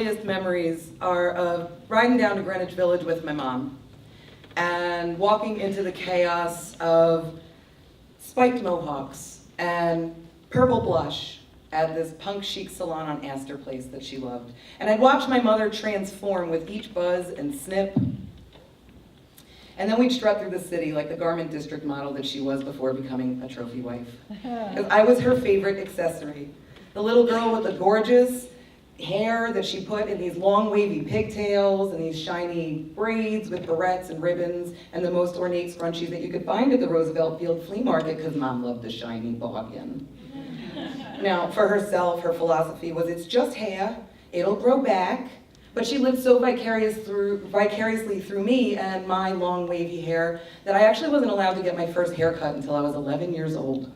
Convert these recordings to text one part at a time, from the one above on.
earliest memories are of riding down to Greenwich Village with my mom and walking into the chaos of spiked mohawks and purple blush at this punk chic salon on Astor Place that she loved. And I'd watch my mother transform with each buzz and snip. And then we'd strut through the city like the garment district model that she was before becoming a trophy wife. 'Cause I was her favorite accessory. The little girl with the gorgeous hair that she put in these long wavy pigtails and these shiny braids with barrettes and ribbons and the most ornate scrunchies that you could find at the Roosevelt Field Flea Market because Mom loved the shiny bobbin. Now, for herself, her philosophy was it's just hair, it'll grow back, but she lived so vicariously through me and my long wavy hair that I actually wasn't allowed to get my first haircut until I was 11 years old.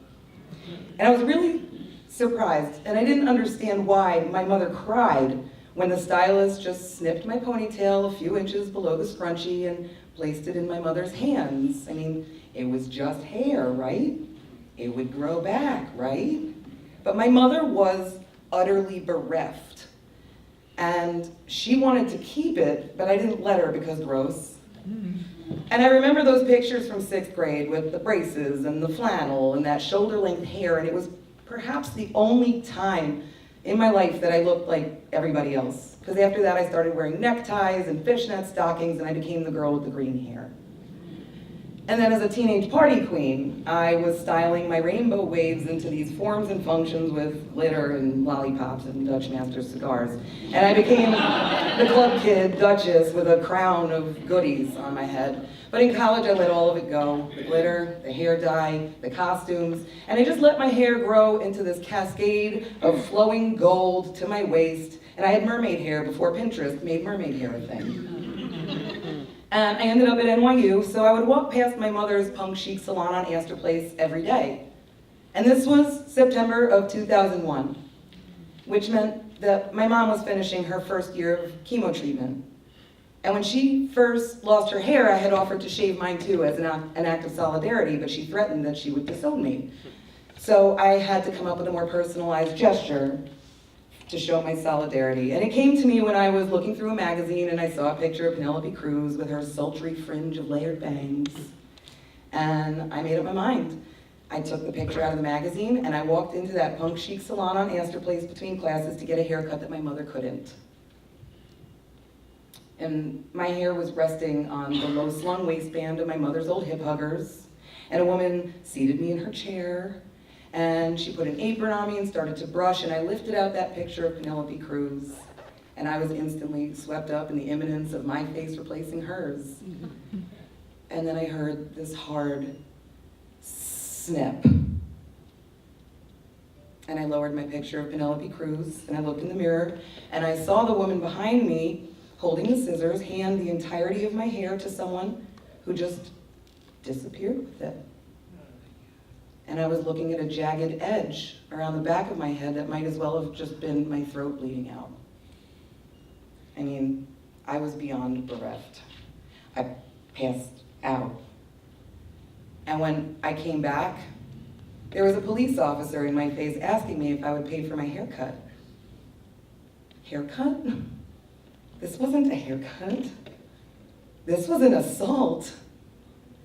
And I was really surprised, and I didn't understand why my mother cried when the stylist just snipped my ponytail a few inches below the scrunchie and placed it in my mother's hands. I mean, it was just hair, right? It would grow back, right? But my mother was utterly bereft. And she wanted to keep it, but I didn't let her because gross. And I remember those pictures from 6th grade with the braces and the flannel and that shoulder-length hair, and it was perhaps the only time in my life that I looked like everybody else. Because after that I started wearing neckties and fishnet stockings and I became the girl with the green hair. And then as a teenage party queen, I was styling my rainbow waves into these forms and functions with glitter and lollipops and Dutch Master cigars. And I became the club kid duchess with a crown of goodies on my head. But in college, I let all of it go. The glitter, the hair dye, the costumes, and I just let my hair grow into this cascade of flowing gold to my waist. And I had mermaid hair before Pinterest made mermaid hair a thing. And I ended up at NYU, so I would walk past my mother's punk chic salon on Astor Place every day. And this was September of 2001, which meant that my mom was finishing her first year of chemo treatment. And when she first lost her hair, I had offered to shave mine too as an act of solidarity, but she threatened that she would disown me. So I had to come up with a more personalized gesture to show my solidarity. And it came to me when I was looking through a magazine and I saw a picture of Penelope Cruz with her sultry fringe of layered bangs. And I made up my mind. I took the picture out of the magazine and I walked into that punk chic salon on Astor Place between classes to get a haircut that my mother couldn't. And my hair was resting on the low slung waistband of my mother's old hip huggers. And a woman seated me in her chair and she put an apron on me and started to brush, and I lifted out that picture of Penelope Cruz, and I was instantly swept up in the imminence of my face replacing hers. And then I heard this hard snip. And I lowered my picture of Penelope Cruz, and I looked in the mirror, and I saw the woman behind me holding the scissors, hand the entirety of my hair to someone who just disappeared with it. And I was looking at a jagged edge around the back of my head that might as well have just been my throat bleeding out. I mean, I was beyond bereft. I passed out. And when I came back, there was a police officer in my face asking me if I would pay for my haircut. Haircut? This wasn't a haircut. This was an assault.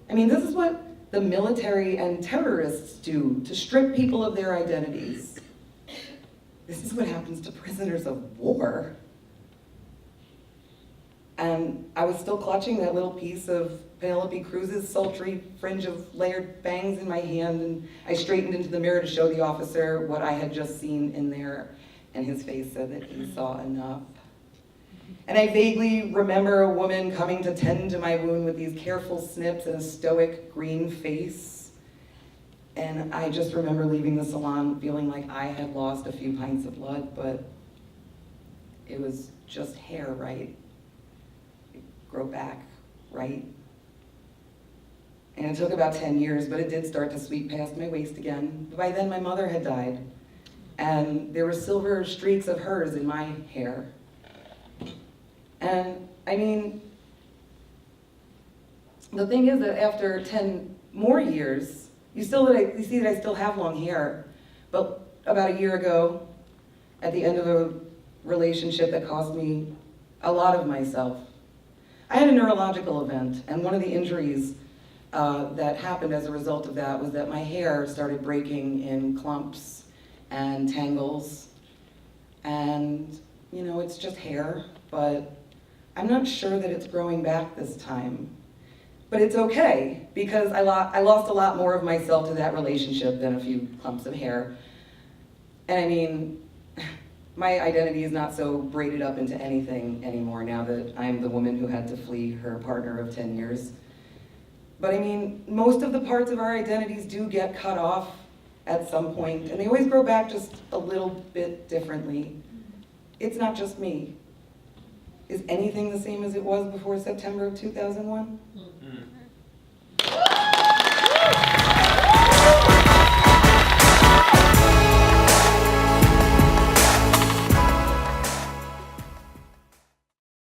I mean, this is what the military and terrorists do to strip people of their identities. This is what happens to prisoners of war. And I was still clutching that little piece of Penelope Cruz's sultry fringe of layered bangs in my hand, and I straightened into the mirror to show the officer what I had just seen in there, and his face said that he saw enough. And I vaguely remember a woman coming to tend to my wound with these careful snips and a stoic green face. And I just remember leaving the salon feeling like I had lost a few pints of blood, but it was just hair, right? It'd grow back, right? And it took about 10 years, but it did start to sweep past my waist again. By then my mother had died, and there were silver streaks of hers in my hair. And I mean, the thing is that after 10 more years, you see that I still have long hair. But about a year ago, at the end of a relationship that cost me a lot of myself. I had a neurological event, and one of the injuries that happened as a result of that was that my hair started breaking in clumps and tangles. And, you know, it's just hair, but I'm not sure that it's growing back this time. But it's okay, because I lost a lot more of myself to that relationship than a few clumps of hair. And I mean, my identity is not so braided up into anything anymore now that I'm the woman who had to flee her partner of 10 years. But I mean, most of the parts of our identities do get cut off at some point, and they always grow back just a little bit differently. It's not just me. Is anything the same as it was before September of 2001?